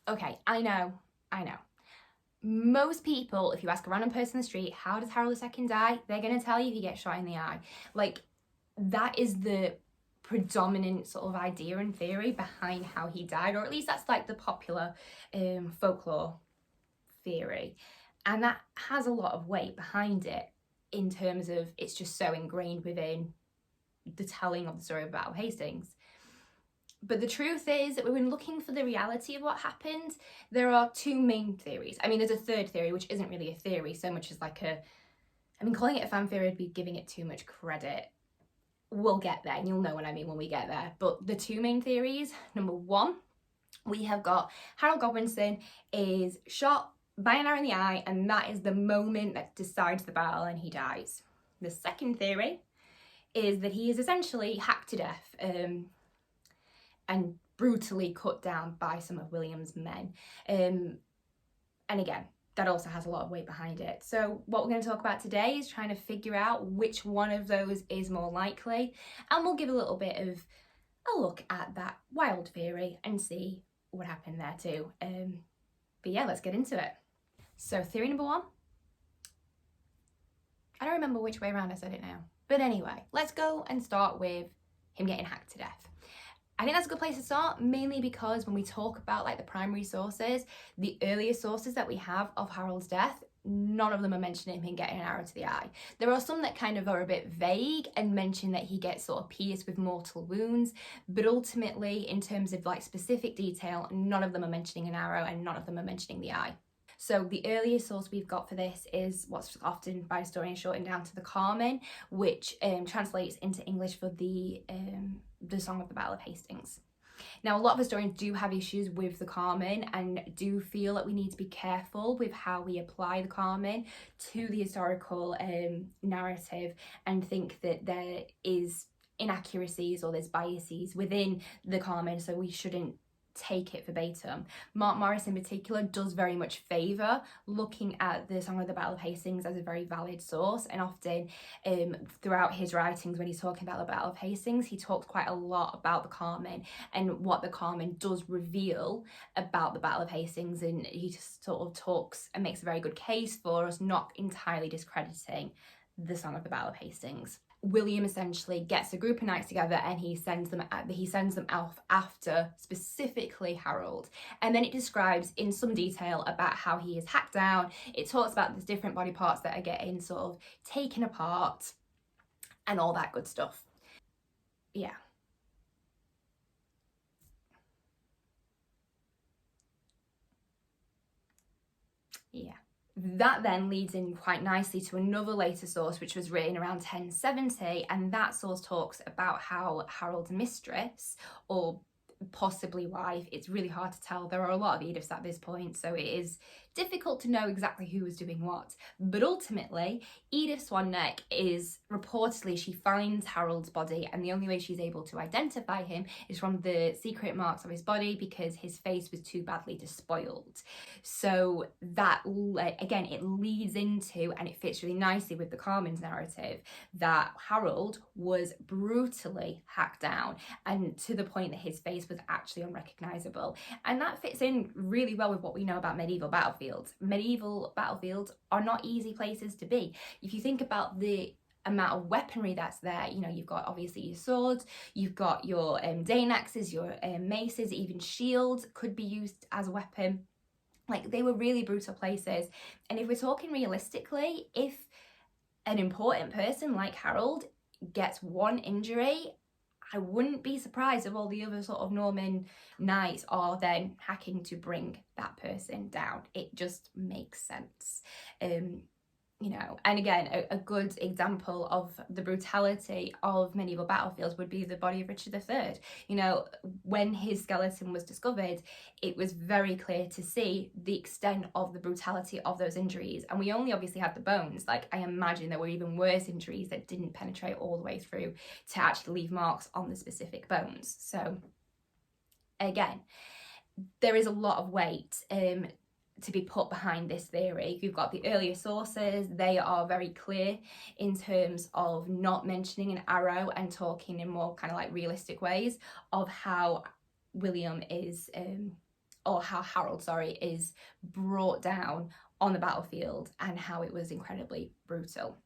Okay, I know. Most people, if you ask a random person in the street, how does Harold II die? They're going to tell you he gets shot in the eye. Like, that is the predominant sort of idea and theory behind how he died, or at least that's like the popular folklore theory. And that has a lot of weight behind it in terms of it's just so ingrained within the telling of the story of the Battle of Hastings. But the truth is that when looking for the reality of what happened, there are two main theories. I mean, there's a third theory, which isn't really a theory so much as like calling it a fan theory would be giving it too much credit. We'll get there, and you'll know what I mean when we get there. But the two main theories, number one, we have got Harold Godwin is shot by an arrow in the eye, and that is the moment that decides the battle and he dies. The second theory is that he is essentially hacked to death and brutally cut down by some of William's men. And again, that also has a lot of weight behind it. So what we're going to talk about today is trying to figure out which one of those is more likely, and we'll give a little bit of a look at that wild theory and see what happened there too. But yeah, let's get into it. So theory number one, I don't remember which way around I said it now, but anyway, let's go and start with him getting hacked to death. I think that's a good place to start, mainly because when we talk about like the primary sources, the earliest sources that we have of Harold's death, none of them are mentioning him getting an arrow to the eye. There are some that kind of are a bit vague and mention that he gets sort of pierced with mortal wounds, but ultimately in terms of like specific detail, none of them are mentioning an arrow and none of them are mentioning the eye. So the earliest source we've got for this is what's often by historians shortened down to the Carmen, which translates into English for the Song of the Battle of Hastings. Now, a lot of historians do have issues with the Carmen and do feel that we need to be careful with how we apply the Carmen to the historical narrative, and think that there is inaccuracies or there's biases within the Carmen, so we shouldn't take it verbatim. Marc Morris in particular does very much favour looking at the Song of the Battle of Hastings as a very valid source, and often throughout his writings when he's talking about the Battle of Hastings, he talks quite a lot about the Carmen and what the Carmen does reveal about the Battle of Hastings, and he just sort of talks and makes a very good case for us not entirely discrediting the Song of the Battle of Hastings. William essentially gets a group of knights together and he sends them off after specifically Harold, and then it describes in some detail about how he is hacked down. It talks about the different body parts that are getting sort of taken apart and all that good stuff. Yeah. That then leads in quite nicely to another later source, which was written around 1070, and that source talks about how Harold's mistress, or possibly wife, it's really hard to tell, there are a lot of Ediths at this point, so it is difficult to know exactly who was doing what, but ultimately Edith Swanneck is reportedly, she finds Harold's body, and the only way she's able to identify him is from the secret marks of his body because his face was too badly despoiled. So that, again, it leads into, and it fits really nicely with the Carmen's narrative, that Harold was brutally hacked down, and to the point that his face was actually unrecognisable. And that fits in really well with what we know about medieval battlefields. Medieval battlefields are not easy places to be. If you think about the amount of weaponry that's there, you know, you've got obviously your swords, you've got your Dane axes, your maces, even shields could be used as a weapon. Like, they were really brutal places. And if we're talking realistically, if an important person like Harold gets one injury, I wouldn't be surprised if all the other sort of Norman knights are then hacking to bring that person down. It just makes sense. You know, and again, a good example of the brutality of medieval battlefields would be the body of Richard III. You know, when his skeleton was discovered, it was very clear to see the extent of the brutality of those injuries. And we only obviously had the bones. Like, I imagine there were even worse injuries that didn't penetrate all the way through to actually leave marks on the specific bones. So again, there is a lot of weight to be put behind this theory. You've got the earlier sources, they are very clear in terms of not mentioning an arrow and talking in more kind of like realistic ways of how William is or how Harold, sorry, is brought down on the battlefield and how it was incredibly brutal.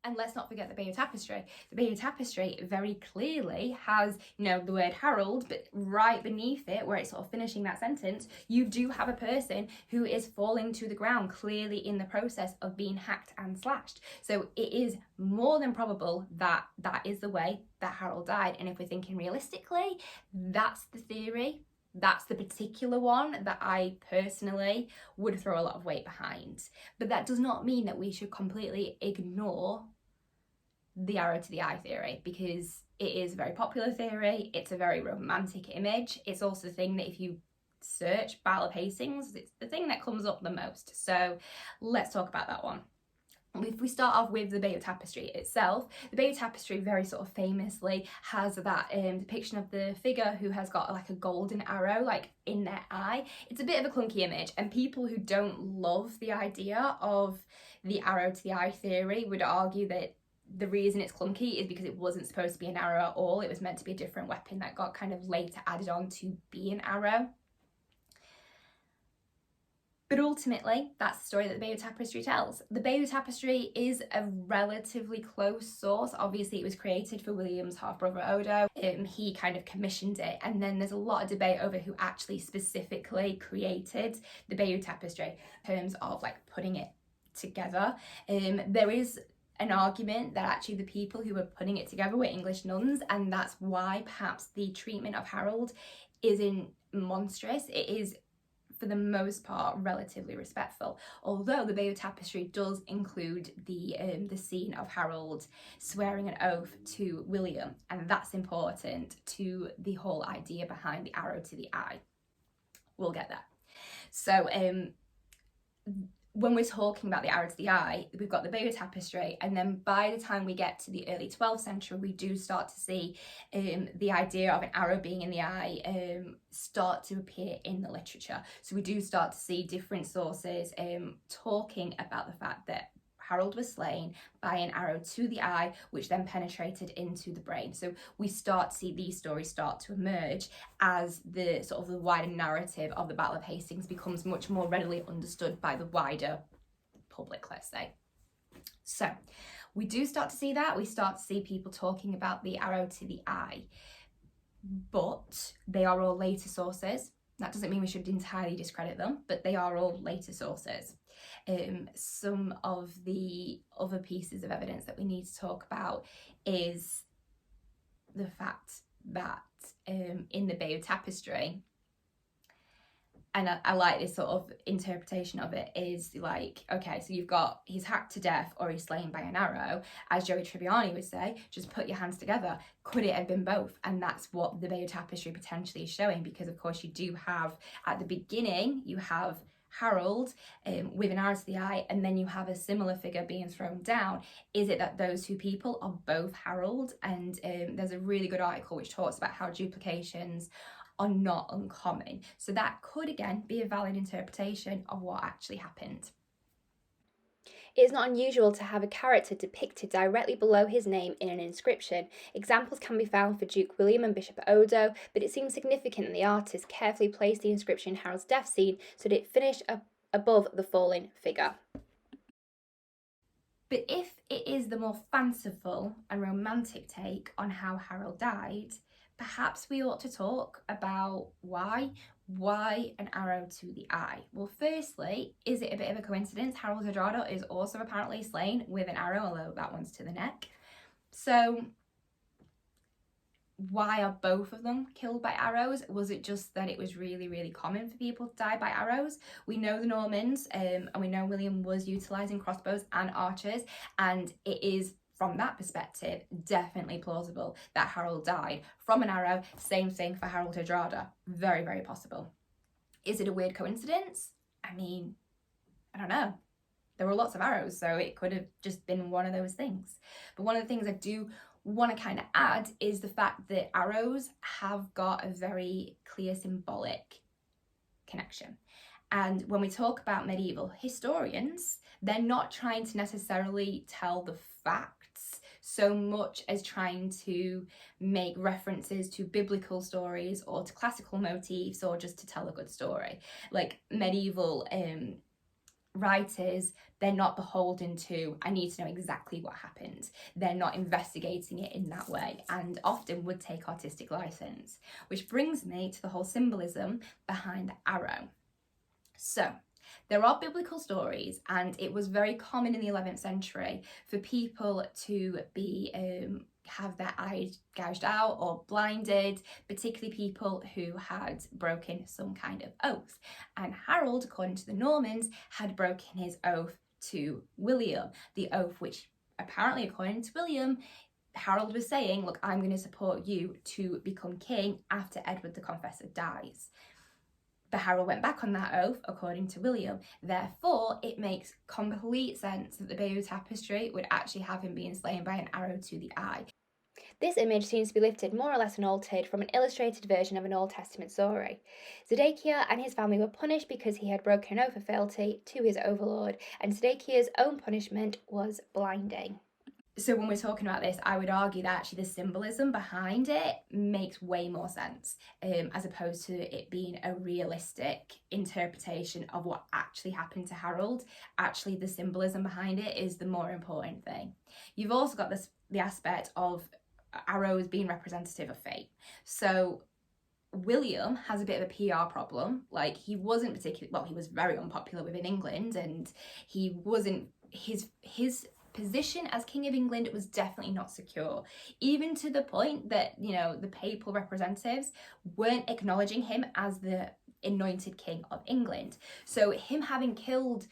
And let's not forget the Bayeux Tapestry. The Bayeux Tapestry very clearly has, you know, the word Harold, but right beneath it, where it's sort of finishing that sentence, you do have a person who is falling to the ground, clearly in the process of being hacked and slashed. So it is more than probable that that is the way that Harold died. And if we're thinking realistically, that's the theory. That's the particular one that I personally would throw a lot of weight behind. But that does not mean that we should completely ignore the arrow to the eye theory, because it is a very popular theory. It's a very romantic image. It's also the thing that if you search Battle of Hastings, it's the thing that comes up the most. So let's talk about that one. If we start off with the Bayeux Tapestry itself, the Bayeux Tapestry very sort of famously has that depiction of the figure who has got like a golden arrow like in their eye. It's a bit of a clunky image, and people who don't love the idea of the arrow to the eye theory would argue that the reason it's clunky is because it wasn't supposed to be an arrow at all. It was meant to be a different weapon that got kind of later added on to be an arrow. But ultimately, that's the story that the Bayeux Tapestry tells. The Bayeux Tapestry is a relatively close source. Obviously, it was created for William's half-brother Odo. He kind of commissioned it. And then there's a lot of debate over who actually specifically created the Bayeux Tapestry in terms of like putting it together. There is an argument that actually the people who were putting it together were English nuns, and that's why perhaps the treatment of Harold isn't monstrous. It is, for the most part, relatively respectful, although the Bayeux Tapestry does include the scene of Harold swearing an oath to William, and that's important to the whole idea behind the arrow to the eye. We'll get there. So when we're talking about the arrow to the eye, we've got the Bayeux Tapestry, and then by the time we get to the early 12th century, we do start to see the idea of an arrow being in the eye start to appear in the literature. So we do start to see different sources talking about the fact that Harold was slain by an arrow to the eye, which then penetrated into the brain. So we start to see these stories start to emerge as the sort of the wider narrative of the Battle of Hastings becomes much more readily understood by the wider public, let's say. So we do start to see that. We start to see people talking about the arrow to the eye, but they are all later sources. That doesn't mean we should entirely discredit them, but they are all later sources. Some of the other pieces of evidence that we need to talk about is the fact that in the Bayeux Tapestry, and I like this sort of interpretation of it, is like, okay, so you've got he's hacked to death or he's slain by an arrow. As Joey Tribbiani would say, just put your hands together. Could it have been both? And that's what the Bayeux Tapestry potentially is showing, because of course you do have, at the beginning, you have Harold with an arrow to the eye, and then you have a similar figure being thrown down. Is it that those two people are both Harold? And there's a really good article which talks about how duplications are not uncommon. So that could again be a valid interpretation of what actually happened. It is not unusual to have a character depicted directly below his name in an inscription. Examples can be found for Duke William and Bishop Odo, but it seems significant that the artist carefully placed the inscription in Harold's death scene so that it finished above the fallen figure. But if it is the more fanciful and romantic take on how Harold died, perhaps we ought to talk about why an arrow to the eye. Well, firstly, is it a bit of a coincidence? Harold Hardrada is also apparently slain with an arrow, although that one's to the neck. So why are both of them killed by arrows? Was it just that it was really, really common for people to die by arrows? We know the Normans, and we know William was utilising crossbows and archers, and it is, from that perspective, definitely plausible that Harold died from an arrow. Same thing for Harold Hardrada. Very, very possible. Is it a weird coincidence? I mean, I don't know. There were lots of arrows, so it could have just been one of those things. But one of the things I do want to kind of add is the fact that arrows have got a very clear symbolic connection. And when we talk about medieval historians, they're not trying to necessarily tell the facts so much as trying to make references to biblical stories or to classical motifs or just to tell a good story. Like medieval writers, they're not beholden to, I need to know exactly what happened. They're not investigating it in that way, and often would take artistic license. Which brings me to the whole symbolism behind the arrow. So there are biblical stories, and it was very common in the 11th century for people to be have their eyes gouged out or blinded, particularly people who had broken some kind of oath. And Harold, according to the Normans, had broken his oath to William, the oath which apparently, according to William, Harold was saying, look, I'm going to support you to become king after Edward the Confessor dies. But Harold went back on that oath, according to William. Therefore, it makes complete sense that the Bayeux Tapestry would actually have him being slain by an arrow to the eye. This image seems to be lifted more or less unaltered from an illustrated version of an Old Testament story. Zedekiah and his family were punished because he had broken an oath of fealty to his overlord, and Zedekiah's own punishment was blinding. So when we're talking about this, I would argue that actually the symbolism behind it makes way more sense, as opposed to it being a realistic interpretation of what actually happened to Harold. Actually, the symbolism behind it is the more important thing. You've also got the aspect of arrows being representative of fate. So William has a bit of a PR problem. Like, he wasn't particularly, well, he was very unpopular within England, and he wasn't, his position as King of England was definitely not secure, even to the point that, you know, the papal representatives weren't acknowledging him as the anointed King of England. So him having killed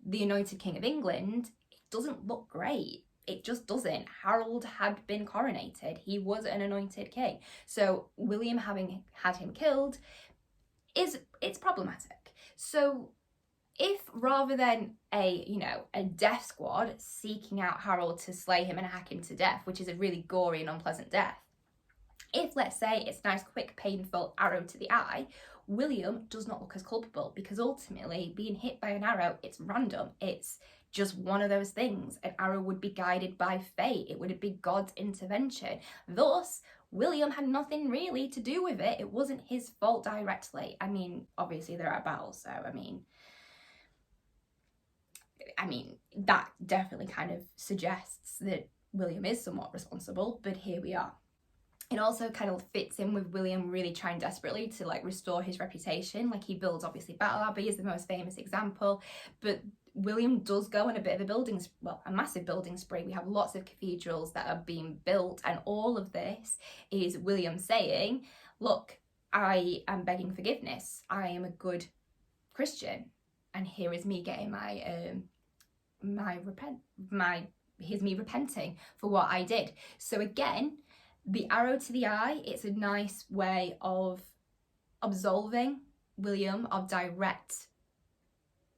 the anointed King of England, it doesn't look great. It just doesn't. Harold had been coronated. He was an anointed king. So William having had him killed it's problematic. So if rather than a death squad seeking out Harold to slay him and hack him to death, which is a really gory and unpleasant death, if, let's say, it's a nice, quick, painful arrow to the eye, William does not look as culpable, because ultimately being hit by an arrow, it's random. It's just one of those things. An arrow would be guided by fate. It would be God's intervention. Thus, William had nothing really to do with it. It wasn't his fault directly. I mean, obviously there are battles, so I mean, that definitely kind of suggests that William is somewhat responsible, but here we are. It also kind of fits in with William really trying desperately to restore his reputation. He builds, obviously, Battle Abbey is the most famous example, but William does go on a bit of a massive building spree. We have lots of cathedrals that are being built, and all of this is William saying, look, I am begging forgiveness. I am a good Christian, and here is me getting here's me repenting for what I did. So again, the arrow to the eye, it's a nice way of absolving William of direct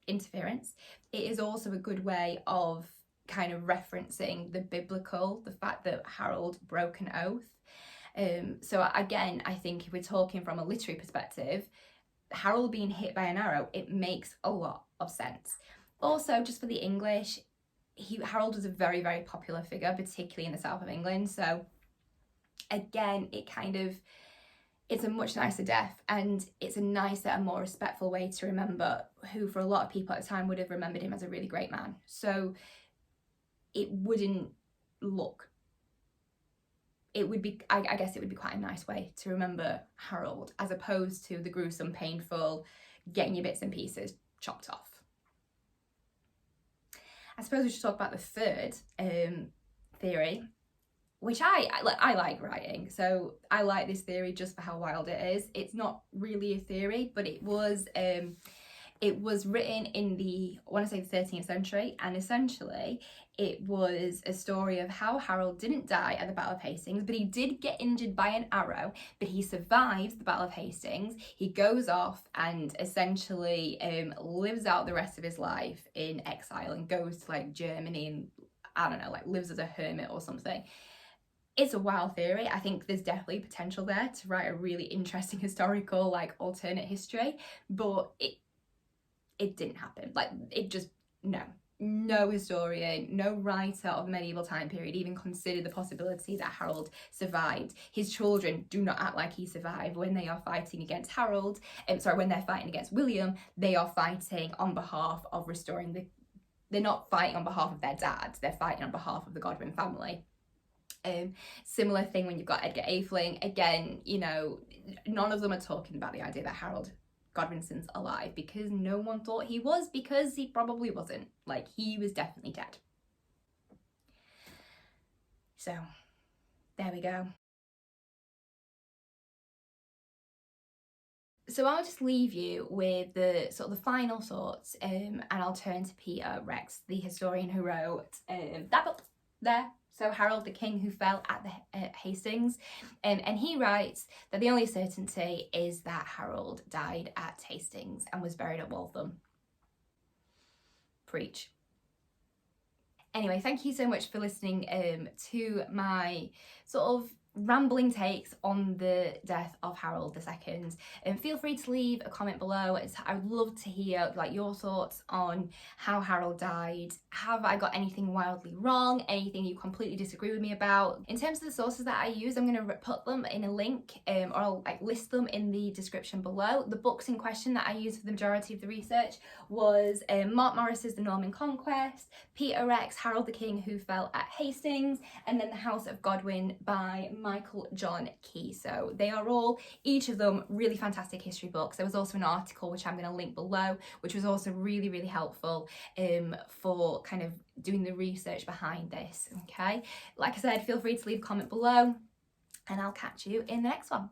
interference. It is also a good way of kind of referencing the fact that Harold broke an oath. So again, I think if we're talking from a literary perspective, Harold being hit by an arrow, it makes a lot of sense. Also, just for the English, Harold was a very, very popular figure, particularly in the south of England. So again, it's a much nicer death, and it's a nicer and more respectful way to remember who, for a lot of people at the time, would have remembered him as a really great man. So it wouldn't look, I guess it would be quite a nice way to remember Harold, as opposed to the gruesome, painful, getting your bits and pieces chopped off. I suppose we should talk about the third theory, which I like writing. So I like this theory just for how wild it is. It's not really a theory, but it was written in the 13th century, and essentially it was a story of how Harold didn't die at the Battle of Hastings, but he did get injured by an arrow, but he survives the Battle of Hastings. He goes off and essentially lives out the rest of his life in exile and goes to Germany and, I don't know, lives as a hermit or something. It's a wild theory. I think there's definitely potential there to write a really interesting historical, alternate history, but it didn't happen. No. no historian, no writer of the medieval time period even considered the possibility that Harold survived. His children do not act like he survived. When they are fighting against when they're fighting against William, they are fighting on behalf of restoring they're not fighting on behalf of their dad, they're fighting on behalf of the Godwin family. Similar thing when you've got Edgar Atheling. Again, you know, none of them are talking about the idea that Harold Godwinson's alive, because no one thought he was, because he probably wasn't. Like, he was definitely dead. So there we go. So I'll just leave you with the sort of the final thoughts, and I'll turn to Peter Rex, the historian who wrote that book there. So Harold the King Who Fell at Hastings, and he writes that the only certainty is that Harold died at Hastings and was buried at Waltham. Preach. Anyway, thank you so much for listening to my sort of rambling takes on the death of Harold II, and feel free to leave a comment below. I would love to hear like your thoughts on how Harold died. Have I got anything wildly wrong, anything you completely disagree with me about? In terms of the sources that I use, I'm going to put them in a link, or I'll list them in the description below. The books in question that I used for the majority of the research was Marc Morris's The Norman Conquest, Peter Rex, Harold the King Who Fell at Hastings, and then The House of Godwin by Michael John Key. So they are all, each of them, really fantastic history books. There was also an article which I'm going to link below, which was also really, really helpful for kind of doing the research behind this. Okay, like I said, feel free to leave a comment below, and I'll catch you in the next one.